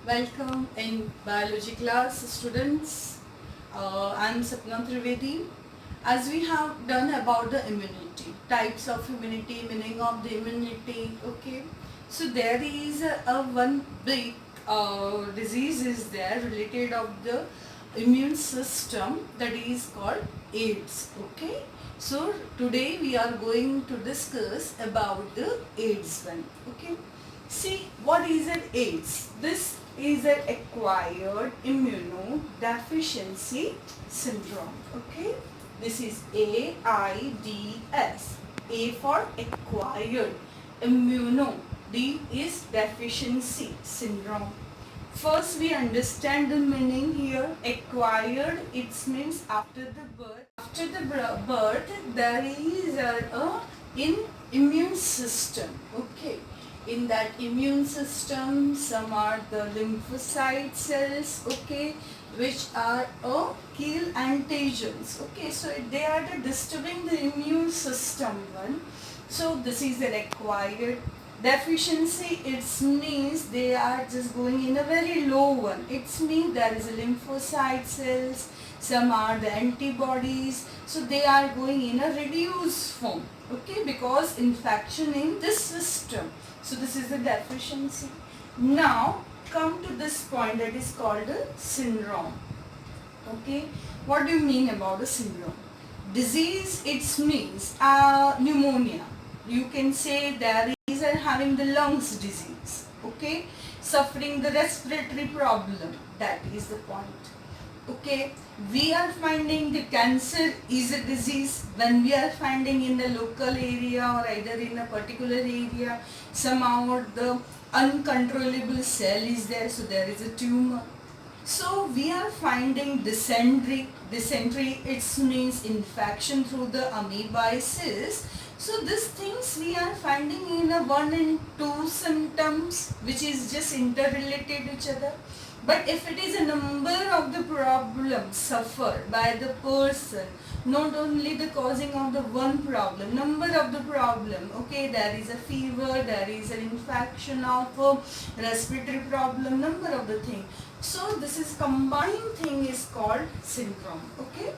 Welcome in biology class, students. I'm Sapna Trivedi. As we have done about the immunity, types of immunity, meaning of the immunity. Okay, so there is a one big disease is there related of the immune system, that is called AIDS. Okay, so today we are going to discuss about the AIDS one. Okay. See, what is an AIDS? This is an acquired immunodeficiency syndrome. Okay, this is AIDS. A for acquired, immuno, D is deficiency syndrome. First, we understand the meaning here. Acquired, it means after the birth. After the birth, there is a in immune system. Okay, in that immune system, some are the lymphocyte cells, okay, which are kill antigens. Okay, so they are the disturbing the immune system one. So this is an acquired deficiency. It means they are just going in a very low one. It means there is a lymphocyte cells, some are the antibodies, so they are going in a reduced form. Okay, because infection in this system. So this is the deficiency. Now come to this point, that is called a syndrome. Okay, what do you mean about a syndrome? Disease, it means pneumonia. You can say there is having the lungs disease. Okay, suffering the respiratory problem. That is the point. Okay, we are finding the cancer is a disease when we are finding in the local area or either in a particular area somehow the uncontrollable cell is there, so there is a tumor. So we are finding dysentery. Dysentery, it means infection through the amoebiasis. So these things we are finding in a 1 and 2 symptoms, which is just interrelated to each other. But if it is a number of the problems suffered by the person, not only the causing of the one problem, number of the problem, okay, there is a fever, there is an infection of a respiratory problem, number of the thing. So this is combined thing is called syndrome. Okay.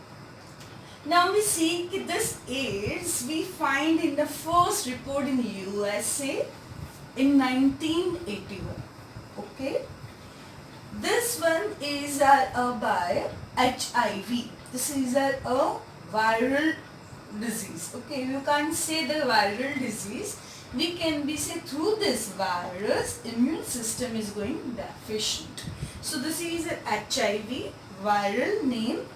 Now we see this AIDS we find in the first report in USA in 1981. Okay. This one is by HIV. This is a viral disease. Okay, you can't say the viral disease. We can be say through this virus, immune system is going deficient. So this is a HIV viral name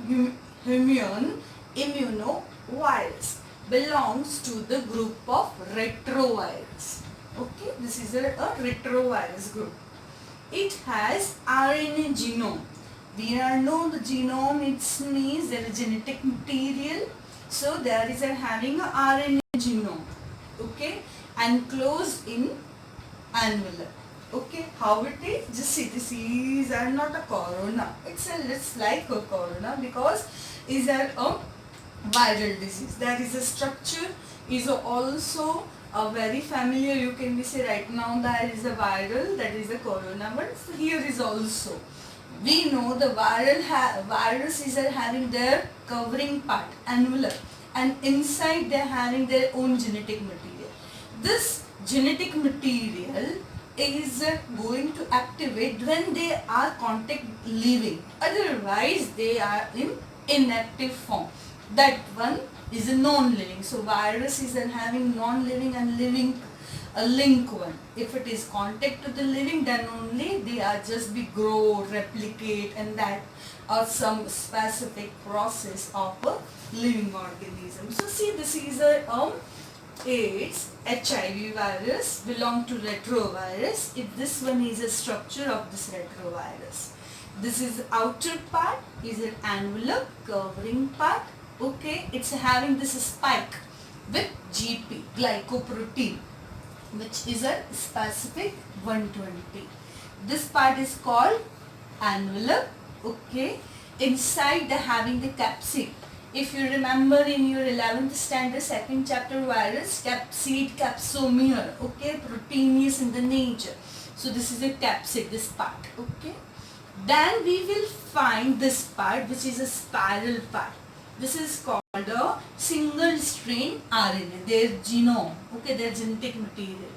immunovirus, belongs to the group of retrovirus. Okay, this is a retrovirus group. It has RNA genome. We are know the genome, it means there is genetic material. So there is having a RNA genome. Okay, enclosed in envelope. Okay, how it is? Just see, this is not a corona. It's like a corona because is a viral disease. There is a structure is also very familiar. You can be say right now there is a viral, that is a corona, but here is also. We know the virus is having their covering part, envelope, and inside they are having their own genetic material. This genetic material is going to activate when they are contact living. Otherwise, they are in inactive form. That one is a non-living. So virus is having non-living and living a link one. If it is contact to the living, then only they are just be grow, replicate, and that are some specific process of a living organism. So see, this is a AIDS, HIV virus belong to retrovirus. If this one is a structure of this retrovirus. This is the outer part, is an envelope covering part. Okay, it's having this spike with GP, glycoprotein, which is a specific 120. This part is called envelope. Okay, inside the having the capsid. If you remember in your 11th standard second chapter virus, capsid, capsomere, okay, proteinous in the nature. So this is a capsid, this part. Okay. Then we will find this part, which is a spiral part. This is called a single strain RNA, their genome, okay, their genetic material.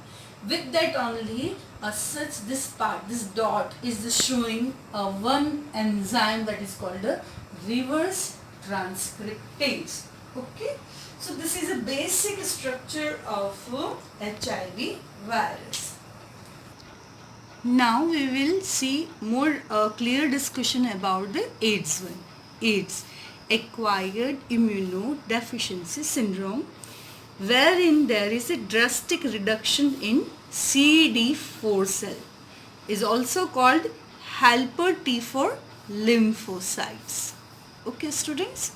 With that only, such this part, this dot is showing one enzyme that is called a reverse transcriptase. Okay, so this is a basic structure of HIV virus. Now we will see more clear discussion about the AIDS one. AIDS, acquired immunodeficiency syndrome, wherein there is a drastic reduction in CD4 cell, is also called helper T4 lymphocytes. Okay, students.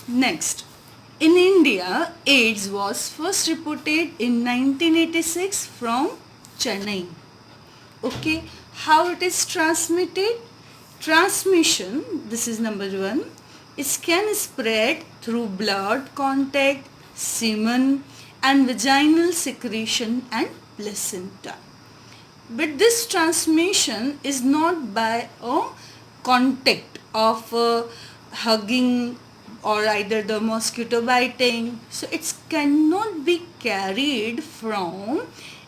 Next, in India, AIDS was first reported in 1986 from Chennai. Okay, how it is transmitted? Transmission, this is number one. It can spread through blood contact, semen, and vaginal secretion and placenta. But this transmission is not by a contact of hugging or either the mosquito biting. So it cannot be carried from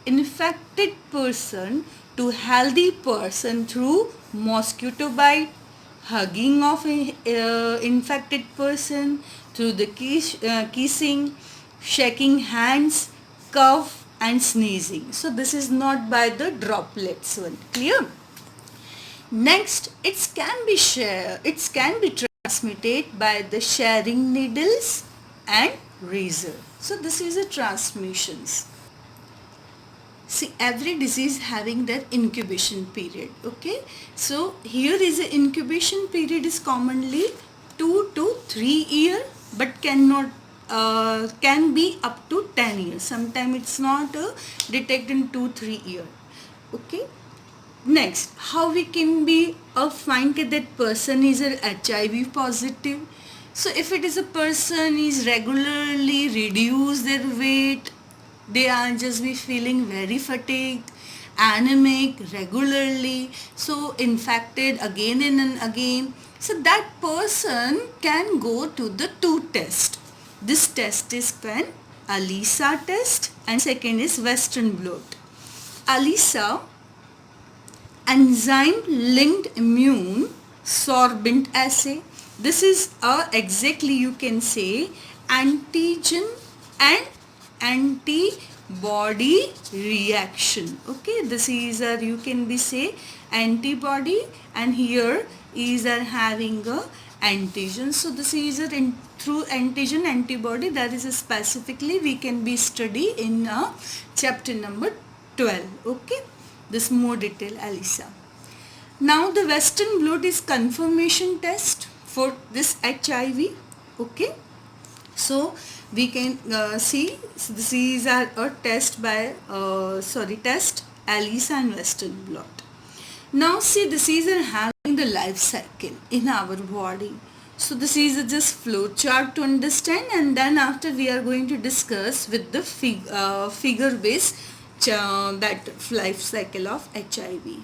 infected person to healthy person through mosquito bite, hugging of infected person, through the kissing, shaking hands, cough and sneezing. So this is not by the droplets one. Clear? Next, it can be transmitted by the sharing needles and razor. So this is a transmissions. See, every disease having their incubation period. Okay, so here is a incubation period is commonly 2 to 3 years, but can be up to 10 years. Sometimes it's not detected in 2-3 years. Okay. Next, how we can be find that person is a HIV positive. So if it is a person is regularly reduce their weight, they are just be feeling very fatigued, anemic regularly, so infected again and again. So that person can go to the two tests. This test is called ELISA test and second is Western blot. ELISA, enzyme linked immune sorbent assay. This is exactly you can say antigen and antibody reaction. Okay, this is you can be say antibody and here is having a antigen. So this is through antigen antibody, that is specifically we can be study in chapter number 12. Okay, this more detail ELISA. Now the Western blot is confirmation test for this HIV. Okay, so we can see this is a test by test ELISA and Western blot. Now see, this is having the life cycle in our body. So this is just flow chart to understand, and then after we are going to discuss with the figure based that life cycle of HIV.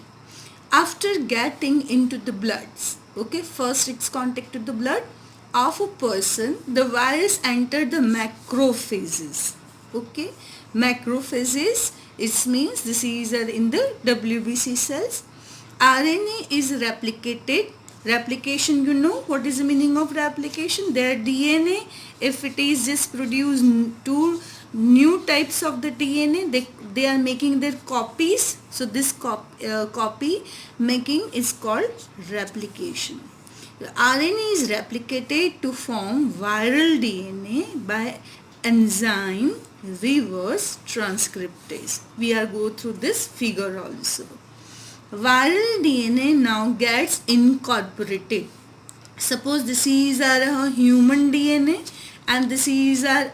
After getting into the bloods, okay, first it's contact to the blood of a person, the virus enter the macrophages. Okay, macrophages, it means this is in the WBC cells. RNA is replicated. Replication, you know what is the meaning of replication? Their DNA, if it is just produce two new types of the DNA, they are making their copies. So this copy making is called replication. The RNA is replicated to form viral DNA by enzyme reverse transcriptase. We are go through this figure also. Viral DNA now gets incorporated. Suppose this is a human DNA and this is a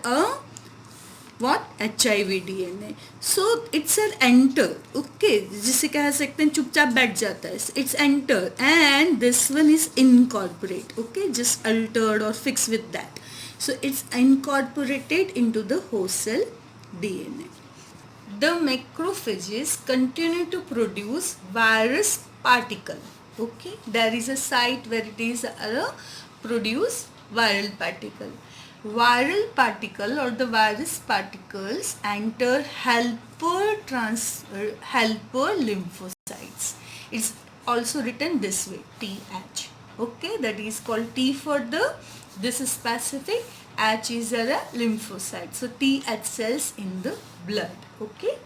what? HIV DNA. So it's an enter. Okay, जिसे कह सकते हैं चुपचाप बैठ जाता है. It's enter and this one is incorporate. Okay, just altered or fixed with that. So it's incorporated into the host cell DNA. the macrophages continue to produce virus particle. Okay, there is a site where it is produce viral particle. Viral particle or the virus particles enter helper lymphocytes. It's also written this way, TH. Okay, that is called T for the this is specific, H is a lymphocyte. So TH cells in the blood. Okay,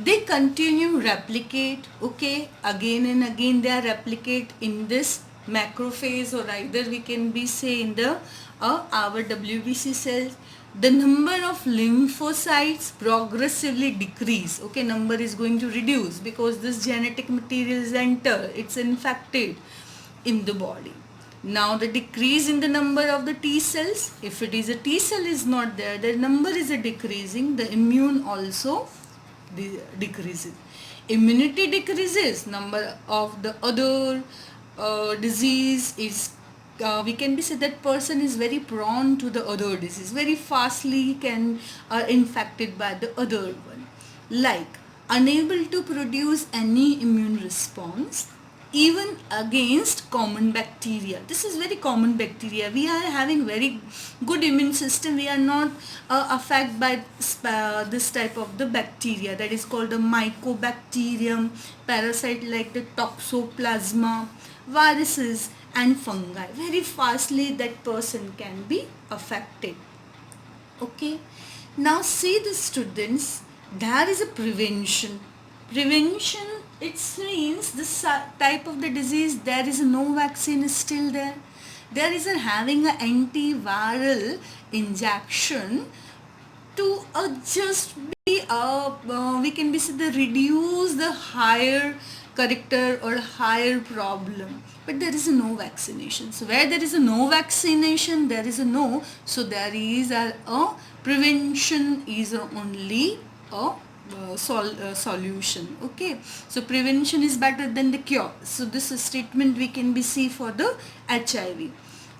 they continue replicate. Okay, again and again they are replicate in this macrophage, or either we can be say in the our WBC cells. The number of lymphocytes progressively decrease. Okay, number is going to reduce because this genetic material is enter, it's infected in the body. Now the decrease in the number of the T cells, if it is a T cell is not there, the number is a decreasing, the immune also decreases. Immunity decreases, number of the other disease is we can be said that person is very prone to the other disease, very fastly can infected by the other one, like unable to produce any immune response even against common bacteria. This is very common bacteria. We are having very good immune system. We are not affected by this type of the bacteria, that is called the mycobacterium, parasite like the toxoplasma, viruses and fungi. Very fastly that person can be affected. Okay, now see the students, there is a prevention. Prevention, it means this type of the disease, there is no vaccine is still there. There is having an antiviral injection to just be we can be said the reduce the higher character or higher problem, but there is no vaccination. So where there is no vaccination, there is no, so there is a prevention is only a solution. Okay, so prevention is better than the cure. So this statement we can be see for the HIV.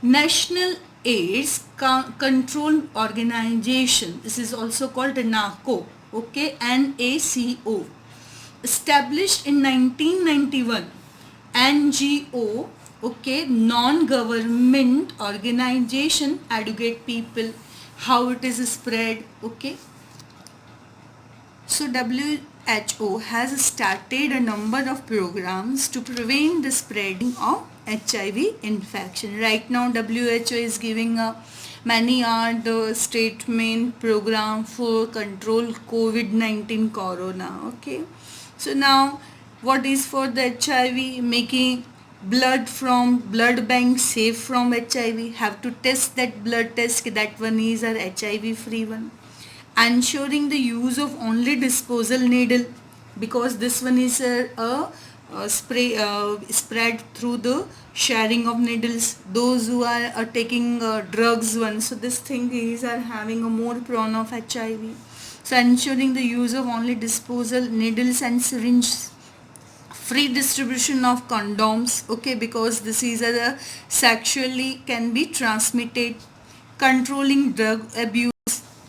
National AIDS Control Organization, this is also called the NACO. Okay, NACO, established in 1991. NGO, okay, non-government organization, educate people how it is spread. Okay, so WHO has started a number of programs to prevent the spreading of HIV infection. Right now WHO is giving many are the statement program for control COVID-19 corona. Okay, so now what is for the HIV? Making blood from blood bank safe from HIV. Have to test that blood test, that one is our HIV free one. Ensuring the use of only disposal needle, because this one is a spray spread through the sharing of needles. Those who are taking drugs one, so this thing is are having a more prone of HIV. So ensuring the use of only disposal needles and syringes. Free distribution of condoms, okay, because this is a sexually can be transmitted. Controlling drug abuse,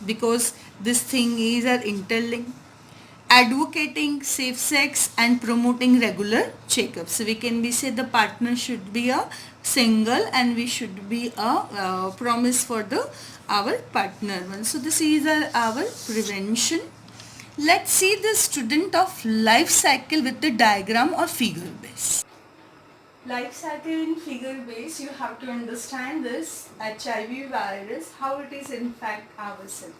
because this thing is interlinked. Advocating safe sex and promoting regular checkups. So we can be say the partner should be a single and we should be a promise for the our partner one. So this is our prevention. Let's see the student of life cycle with the diagram or figure base. Life cycle in figure base, you have to understand this HIV virus, how it is infect ourselves.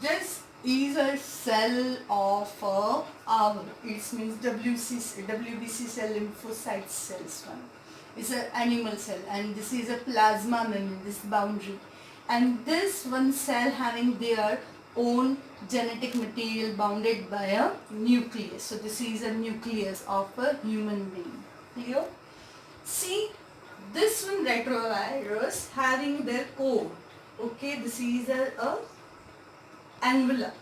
This is a cell of our, it means WBC cell, lymphocyte cells one. It's an animal cell, and this is a plasma membrane, this boundary. And this one cell having their own genetic material bounded by a nucleus. So this is a nucleus of a human being. Clear? See, this one retrovirus having their code. Okay, this is a envelope.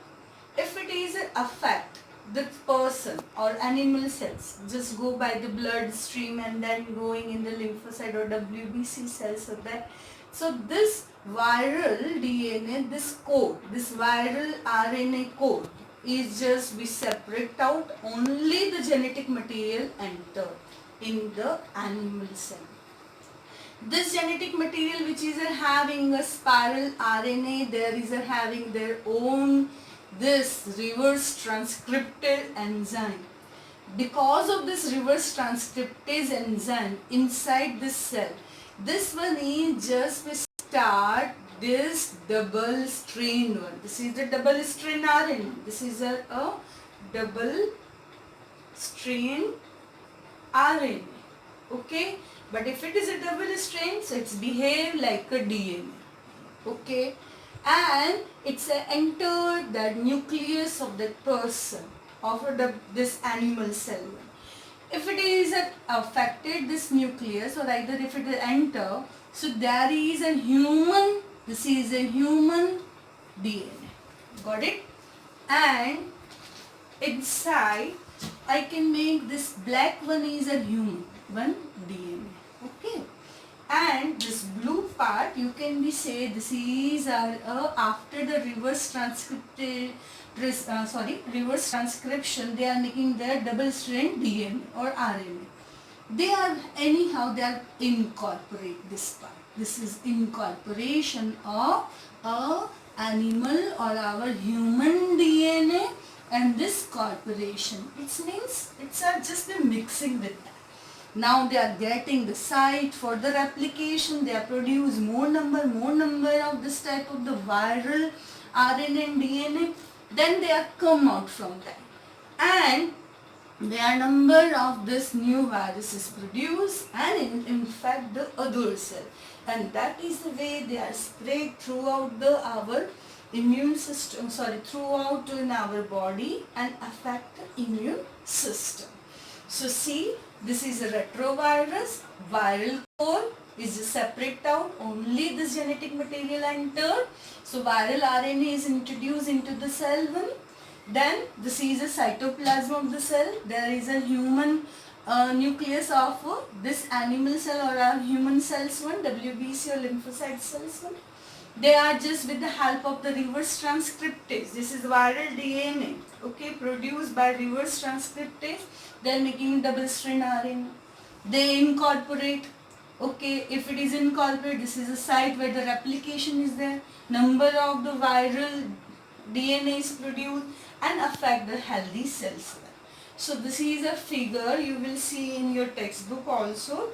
If it is affect the person or animal cells, just go by the blood stream and then going in the lymphocyte or WBC cells, so that So this viral DNA, this code, this viral RNA code is just we separate out only the genetic material enter in the animal cell. This genetic material which is having a spiral RNA, there is having their own this reverse transcriptase enzyme. Because of this reverse transcriptase enzyme inside this cell, this one is just we start this double strain one. This is the double strain RNA. This is a double strain RNA. Okay. But if it is a double strain, so it's behave like a DNA. Okay. And it's entered the nucleus of that person, of this animal cell. If it is affected this nucleus, or either if it will enter, so there is a human, this is a human DNA. Got it? And inside I can make this black one is a human one DNA. Okay. And this blue part you can be say this is after the reverse reverse transcription, they are making their double strand DNA or RNA. They are anyhow they are incorporate this part. This is incorporation of a animal or our human DNA and this corporation. It means it's just a mixing with that. Now they are getting the site for the replication. They are produce more number of this type of the viral RNA and DNA. Then they are come out from that. And their number of this new virus is produced and infect the other cell. And that is the way they are spread throughout our immune system, throughout in our body and affect the immune system. So see, this is a retrovirus, viral core is separate out, only this genetic material entered. So viral RNA is introduced into the cell one. Then this is a cytoplasm of the cell. There is a human nucleus of this animal cell or a human cells one, WBC or lymphocyte cells one. They are just with the help of the reverse transcriptase. This is viral DNA, okay, produced by reverse transcriptase. They are making double strand RNA. They incorporate, okay, if it is incorporated, this is a site where the replication is there. Number of the viral DNA is produced and affect the healthy cells. So this is a figure you will see in your textbook also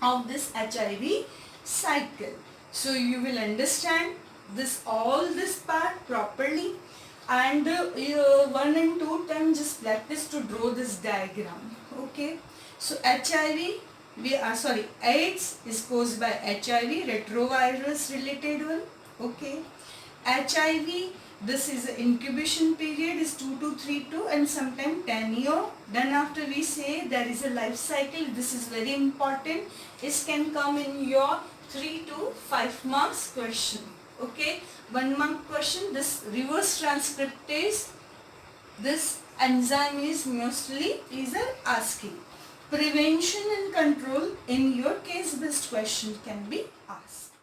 of this HIV cycle. So you will understand this all this part properly, and 1 and 2 times just practice to draw this diagram. Okay. So HIV, AIDS is caused by HIV, retrovirus related one. Okay. HIV, this is the incubation period is 2 to 3 to and sometimes 10 years. Then after we say there is a life cycle. This is very important. It can come in your 3 to 5 marks question. Okay, 1 mark question. This reverse transcriptase, this enzyme is mostly asking. Prevention and control in your case based question can be asked.